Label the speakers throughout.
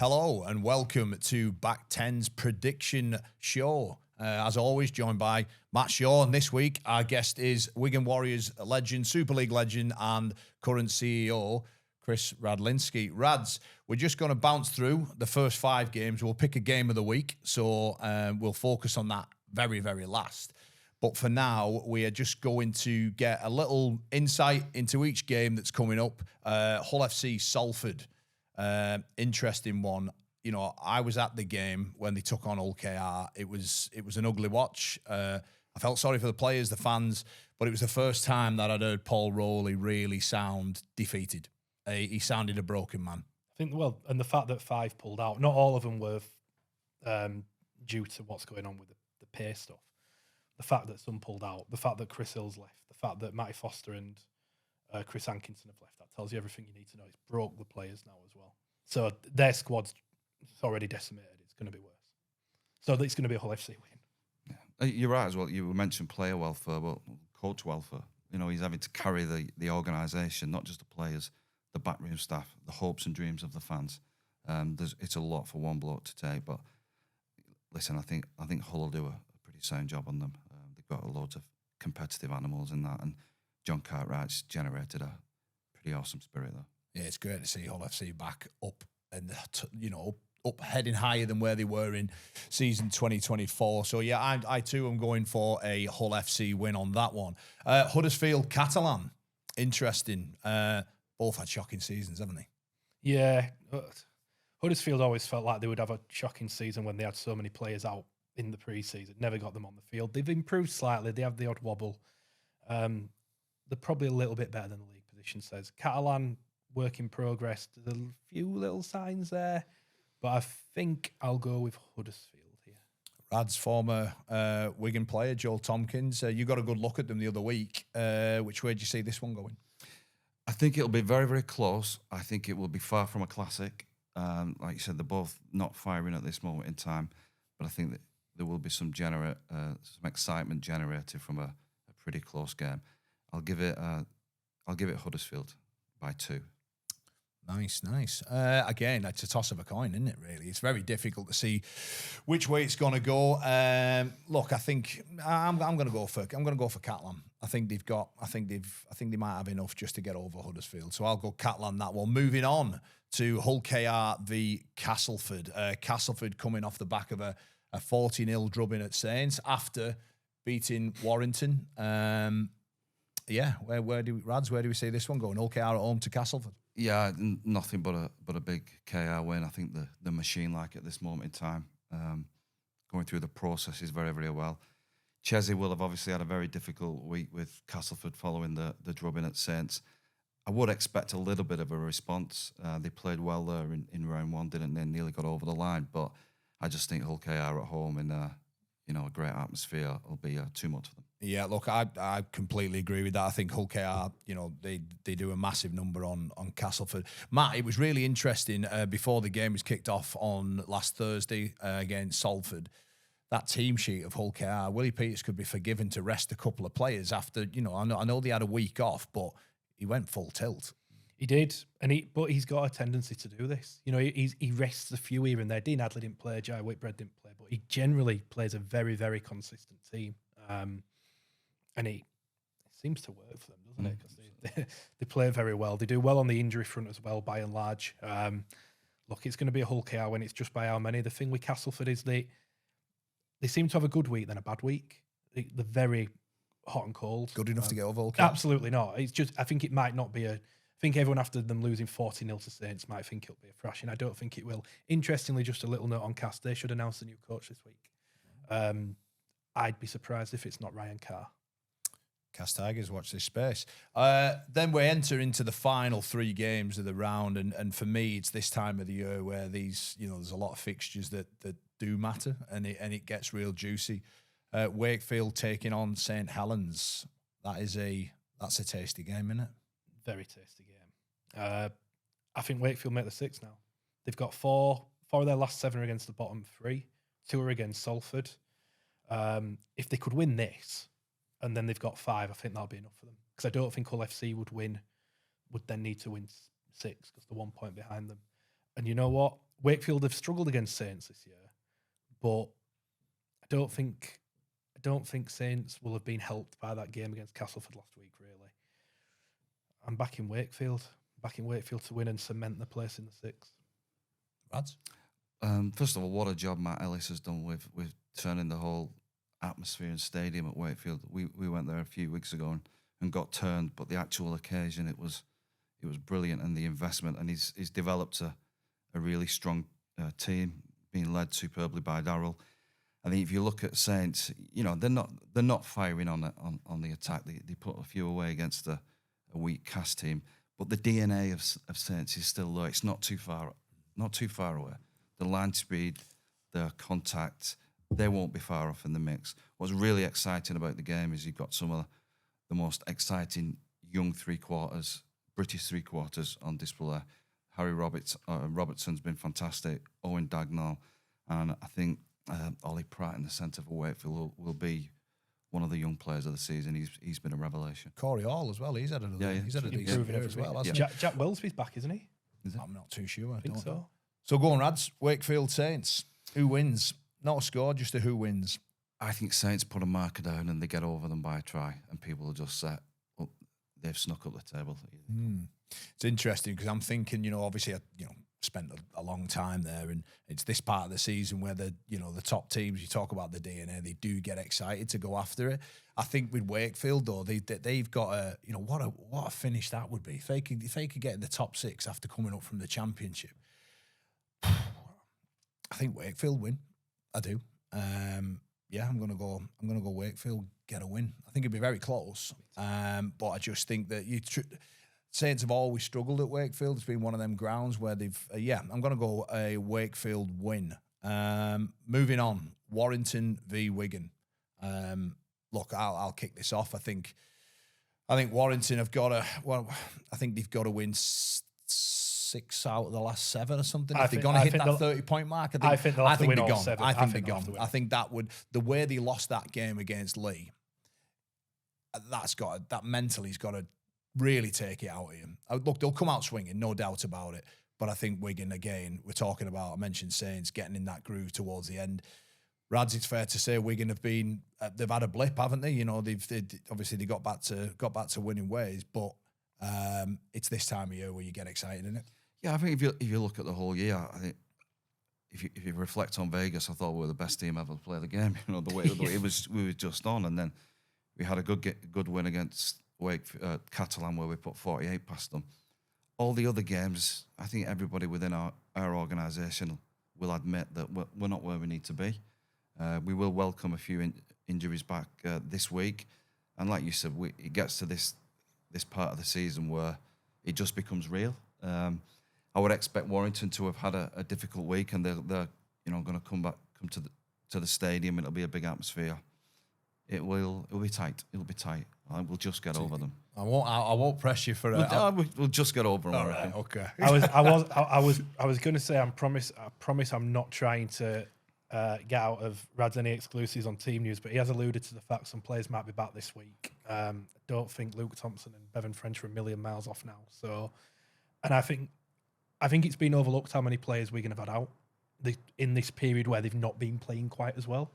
Speaker 1: Hello and welcome to Back 10's prediction show. As always, joined by Matt Shaw. And this week, our guest is Wigan Warriors legend, Super League legend, and current CEO, Kris Radlinski. Rads, we're just going to bounce through the first 5 games. We'll pick a game of the week, so we'll focus on that very, very last. But for now, we are just going to get a little insight into each game that's coming up. Hull FC, Salford. Interesting one. You know, I was at the game when they took on Hull KR. It was an ugly watch. I felt sorry for the players, the fans, but it was the first time that I'd heard Paul Rowley really sound defeated. He sounded a broken man.
Speaker 2: I think, well, and the fact that 5 pulled out, not all of them were due to what's going on with the pay stuff. The fact that some pulled out, the fact that Chris Hill's left, the fact that Matty Foster and Chris Hankinson have left, that tells you everything you need to know. It's broke the players now as well. So their squad's already decimated. It's going to be worse. So it's going to be a Hull FC win.
Speaker 3: Yeah. You're right as well. You mentioned player welfare, but coach welfare. You know, he's having to carry the organisation, not just the players, the backroom staff, the hopes and dreams of the fans. It's a lot for one bloke to take. But listen, I think Hull will do a pretty sound job on them. They've got loads of competitive animals in that, and John Cartwright's generated a pretty awesome spirit there.
Speaker 1: Yeah, it's great to see Hull FC back up and, up heading higher than where they were in season 2024. So, yeah, I too am going for a Hull FC win on that one. Huddersfield, Catalan. Interesting. Both had shocking seasons, haven't they?
Speaker 2: Yeah. Huddersfield always felt like they would have a shocking season when they had so many players out in the pre-season. Never got them on the field. They've improved slightly. They have the odd wobble. They're probably a little bit better than the league position says. Catalan, work in progress. There's a few little signs there, but I think I'll go with Huddersfield here.
Speaker 1: Rad's former Wigan player, Joel Tompkins. You got a good look at them the other week. Which way do you see this one going?
Speaker 3: I think it'll be very, very close. I think it will be far from a classic. Like you said, they're both not firing at this moment in time, but I think that there will be some excitement generated from a pretty close game. I'll give it Huddersfield by 2.
Speaker 1: Nice. Again, it's a toss of a coin, isn't it? Really, it's very difficult to see which way it's going to go. Look, I think I'm going to go for Catalan. I think they might have enough just to get over Huddersfield. So I'll go Catalan that one. Moving on to Hull KR v Castleford. Castleford coming off the back of a 40-0 drubbing at Saints after beating Warrington. Where do we see this one going? Hull KR at home to Castleford.
Speaker 3: Yeah, nothing but a big KR win. I think the machine, like at this moment in time, going through the process is very, very well. Chesney will have obviously had a very difficult week with Castleford following the drubbing at Saints. I would expect a little bit of a response. They played well there in round 1, didn't they? Nearly got over the line, but I just think Hull KR at home in a great atmosphere will be too much for them. Yeah,
Speaker 1: look, I completely agree with that. I think Hull KR, they do a massive number on Castleford. Matt, it was really interesting before the game was kicked off on last Thursday against Salford. That team sheet of Hull KR, Willie Peters could be forgiven to rest a couple of players after, I know they had a week off, but he went full tilt.
Speaker 2: He did, but he's got a tendency to do this. He rests a few here and there. Dean Adley didn't play, Jai Whitbread didn't play, but he generally plays a very, very consistent team. And it seems to work for them, doesn't it? Because they play very well. They do well on the injury front as well, by and large. Look, it's going to be a Hull KR when it's just by how many. The thing with Castleford is they seem to have a good week, then a bad week. They're very hot and cold.
Speaker 1: Good enough to get over Hull KR?
Speaker 2: Absolutely not. It's just, I think it might not be I think everyone after them losing 40-0 to Saints might think it'll be a thrashing. I don't think it will. Interestingly, just a little note on Cast, they should announce a new coach this week. I'd be surprised if it's not Ryan Carr.
Speaker 1: Cast Tigers, watch this space. Then we enter into the final 3 games of the round, and for me, it's this time of the year where these, there's a lot of fixtures that do matter, and it gets real juicy. Wakefield taking on St Helens. That's a tasty game, isn't it?
Speaker 2: Very tasty game. I think Wakefield make the 6 now. They've got 4 of their last 7 are against the bottom 3. 2 are against Salford. If they could win this, and then they've got 5, I think that'll be enough for them. Because I don't think Hull FC would then need to win 6 because they're 1 point behind them. And you know what? Wakefield have struggled against Saints this year, but I don't think Saints will have been helped by that game against Castleford last week. Really, I'm back in Wakefield to win and cement the place in the 6.
Speaker 1: Rads?
Speaker 3: First of all, what a job Matt Ellis has done with turning the whole atmosphere and stadium at Wakefield. We went there a few weeks ago and got turned, but the actual occasion, it was brilliant, and the investment, and he's developed a really strong team, being led superbly by Darryl. I think if you look at Saints, they're not firing on the attack. They put a few away against a weak Cast team, but the DNA of Saints is still there. It's not too far away. The line speed, the contact, they won't be far off in the mix. What's really exciting about the game is you've got some of the most exciting young British three-quarters on display. Harry Robertson's been fantastic, Owen Dagnall, and I think Ollie Pratt in the centre for Wakefield will be one of the young players of the season. He's been a revelation.
Speaker 1: Corey Hall as well. He's had a decent year as well.
Speaker 2: Jack Wellsby's back, isn't he?
Speaker 1: I'm not too sure. I
Speaker 2: think
Speaker 1: don't
Speaker 2: so.
Speaker 1: know. So go on, Rads. Wakefield Saints. Who wins? Not a score, just a who wins.
Speaker 3: I think Saints put a marker down and they get over them by a try, and people will just say, "Oh, they've snuck up the table."
Speaker 1: It's interesting because I'm thinking, obviously, I spent a long time there, and it's this part of the season where the top teams, you talk about the DNA, they do get excited to go after it. I think with Wakefield though, they've got a what a finish that would be if they could get in the top 6 after coming up from the Championship. I think Wakefield win. I do. I'm gonna go Wakefield, get a win. I think it'd be very close. But I just think that Saints have always struggled at Wakefield. It's been one of them grounds where they've. I'm gonna go a Wakefield win. Moving on, Warrington v Wigan. Look, I'll kick this off. I think Warrington have got to. Well, I think they've got to win 6 out of the last 7 or something. If they're going to hit that 30-point mark, I think they'll have to win all 7. I think they're gone. I think that would, the way they lost that game against Leigh, that mentally's got to really take it out of him. Look, they'll come out swinging, no doubt about it. But I think Wigan, again, we're talking about, I mentioned Saints getting in that groove towards the end. Rads, it's fair to say Wigan have been, they've had a blip, haven't they? Obviously they got back to winning ways, but it's this time of year where you get excited, isn't it?
Speaker 3: Yeah, I think if you look at the whole year, I think if you reflect on Vegas, I thought we were the best team ever to play the game. The way we were just on, and then we had a good win against Catalan where we put 48 past them. All the other games, I think everybody within our organisation will admit that we're not where we need to be. We will welcome a few injuries back this week, and like you said, it gets to this part of the season where it just becomes real. I would expect Warrington to have had a difficult week, and they're going to come to the stadium. It'll be a big atmosphere. It'll be tight. It'll be tight. We'll just get over them.
Speaker 1: I won't press you for it.
Speaker 3: We'll just get over them.
Speaker 1: All right, okay.
Speaker 2: I was going to say I promise I'm not trying to get out of Rad's any exclusives on team news, but he has alluded to the fact some players might be back this week. Don't think Luke Thompson and Bevan French are a million miles off now. So, and I think it's been overlooked how many players Wigan have had out in this period where they've not been playing quite as well.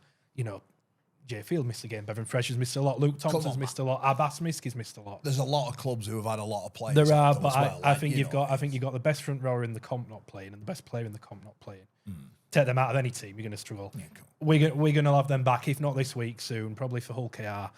Speaker 2: Jay Field missed a game. Bevan Fresh has missed a lot. Luke Thompson's missed a lot. Abbas Miski's missed a lot.
Speaker 1: There's a lot of clubs who have had a lot of players.
Speaker 2: There are, but I think you've got the best front rower in the comp not playing and the best player in the comp not playing. Take them out of any team, you're going to struggle. Yeah, cool. We're going to have them back, if not this week, soon, probably for Hull KR.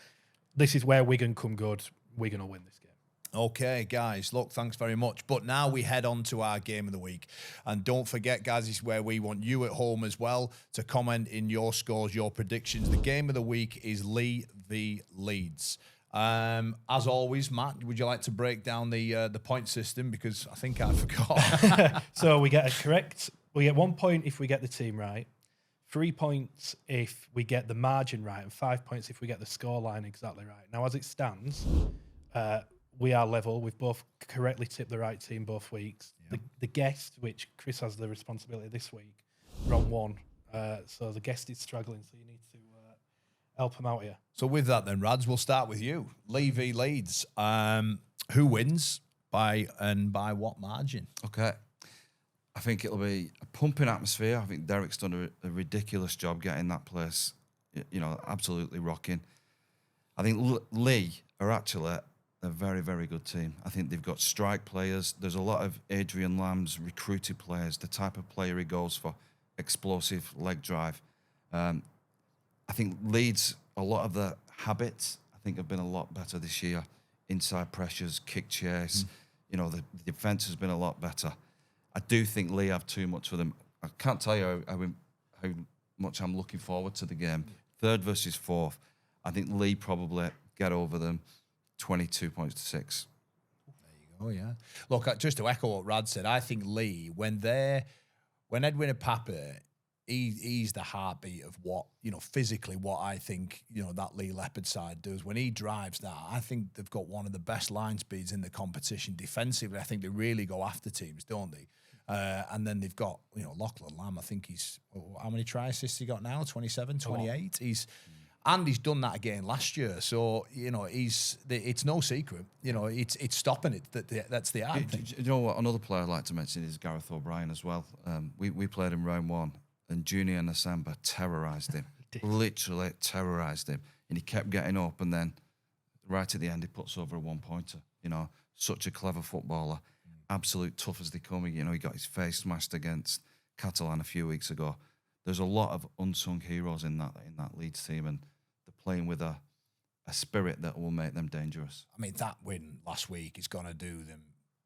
Speaker 2: This is where Wigan come good. Wigan will win this game.
Speaker 1: Okay, guys, look, thanks very much. But now we head on to our game of the week. And don't forget, guys, this is where we want you at home as well to comment in your scores, your predictions. The game of the week is Leigh v Leeds. As always, Matt, would you like to break down the point system? Because I think I forgot.
Speaker 2: So we get we get 1 point if we get the team right, 3 points if we get the margin right, and 5 points if we get the scoreline exactly right. Now, as it stands, we are level. We've both correctly tipped the right team both weeks. Yeah. The guest, which Kris has the responsibility this week, we're on 1. So the guest is struggling, so you need to help him out here.
Speaker 1: So with that then, Rads, we'll start with you. Leigh v Leeds. Who wins by what margin?
Speaker 3: Okay. I think it'll be a pumping atmosphere. I think Derek's done a ridiculous job getting that place, absolutely rocking. I think Leigh are actually a very, very good team. I think they've got strike players. There's a lot of Adrian Lamb's recruited players, the type of player he goes for, explosive leg drive. I think Leeds, a lot of the habits, I think have been a lot better this year. Inside pressures, kick chase, the defence has been a lot better. I do think Leigh have too much for them. I can't tell you how much I'm looking forward to the game. 3rd versus 4th. I think Leigh probably get over them 22 points to 6.
Speaker 1: There you go, yeah. Look, just to echo what Rad said, I think Leigh, when Edwin and Papa, he's the heartbeat of what, physically what I think, that Leigh Leopard side does. When he drives that, I think they've got one of the best line speeds in the competition defensively. I think they really go after teams, don't they? And then they've got, Lachlan Lamb, I think how many try assists he got now? 27, 28? He's done that again last year. So, it's no secret. It's stopping it. That's the hard thing.
Speaker 3: You know what? Another player I'd like to mention is Gareth O'Brien as well. We played in round 1 and Junior Nasamba terrorised him. Literally terrorised him. And he kept getting up and then right at the end he puts over a 1-pointer. Such a clever footballer. Absolute tough as they come. He got his face smashed against Catalan a few weeks ago. There's a lot of unsung heroes in that Leeds team, and they're playing with a spirit that will make them dangerous.
Speaker 1: I mean, that win last week is going to do them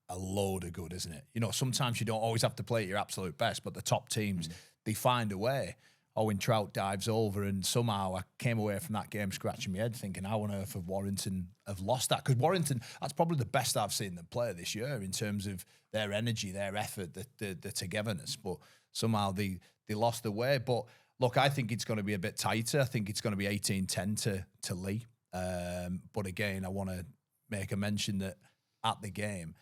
Speaker 1: a load of good, isn't it? Sometimes you don't always have to play at your absolute best, but the top teams, they find a way. Owen Trout dives over, and somehow I came away from that game scratching my head thinking, how on earth have Warrington have lost that? Because Warrington, that's probably the best I've seen them play this year in terms of their energy, their effort, the togetherness. But somehow they lost the way. But look, I think it's going to be a bit tighter. I think it's going to be 18-10 to Leigh. But again, I want to make a mention that at the game,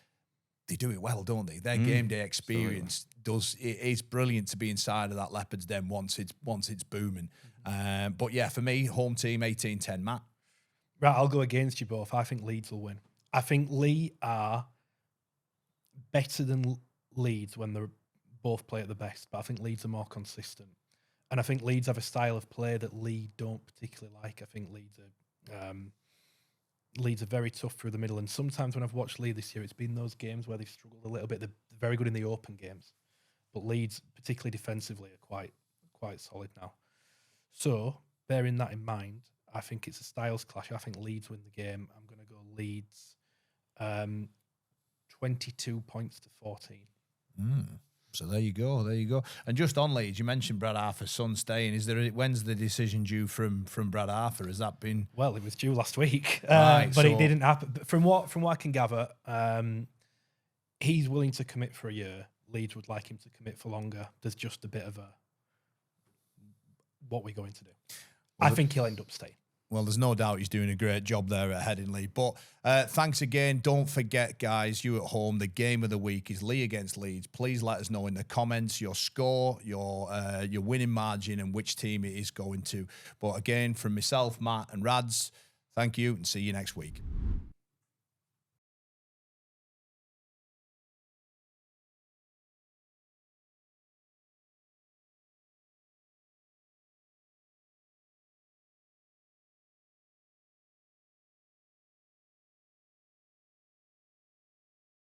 Speaker 1: they do it well, don't they? Their game day experience is brilliant to be inside of that Leopards den once it's booming. But yeah, for me, home team 18-10, Matt.
Speaker 2: Right, I'll go against you both. I think Leeds will win. I think Leigh are better than Leeds when they both play at the best, but I think Leeds are more consistent. And I think Leeds have a style of play that Leigh don't particularly like. I think Leeds are very tough through the middle, and sometimes when I've watched Leigh this year, it's been those games where they've struggled a little bit. They're very good in the open games, but Leeds, particularly defensively, are quite solid now. So, bearing that in mind, I think it's a styles clash. I think Leeds win the game. I'm going to go Leeds 22 points to 14.
Speaker 1: So there you go. And just on Leeds, you mentioned Brad Arthur's son staying. When's the decision due from Brad Arthur? Has that been?
Speaker 2: Well, it was due last week,
Speaker 1: Right,
Speaker 2: but it didn't happen. From what I can gather, he's willing to commit for a year. Leeds would like him to commit for longer. There's just a bit of what we're going to do. I think he'll end up staying.
Speaker 1: Well, there's no doubt he's doing a great job there at Headingley. But thanks again. Don't forget, guys, you at home, the game of the week is Leigh against Leeds. Please let us know in the comments your score, your winning margin, and which team it is going to. But again, from myself, Matt, and Rads, thank you, and see you next week.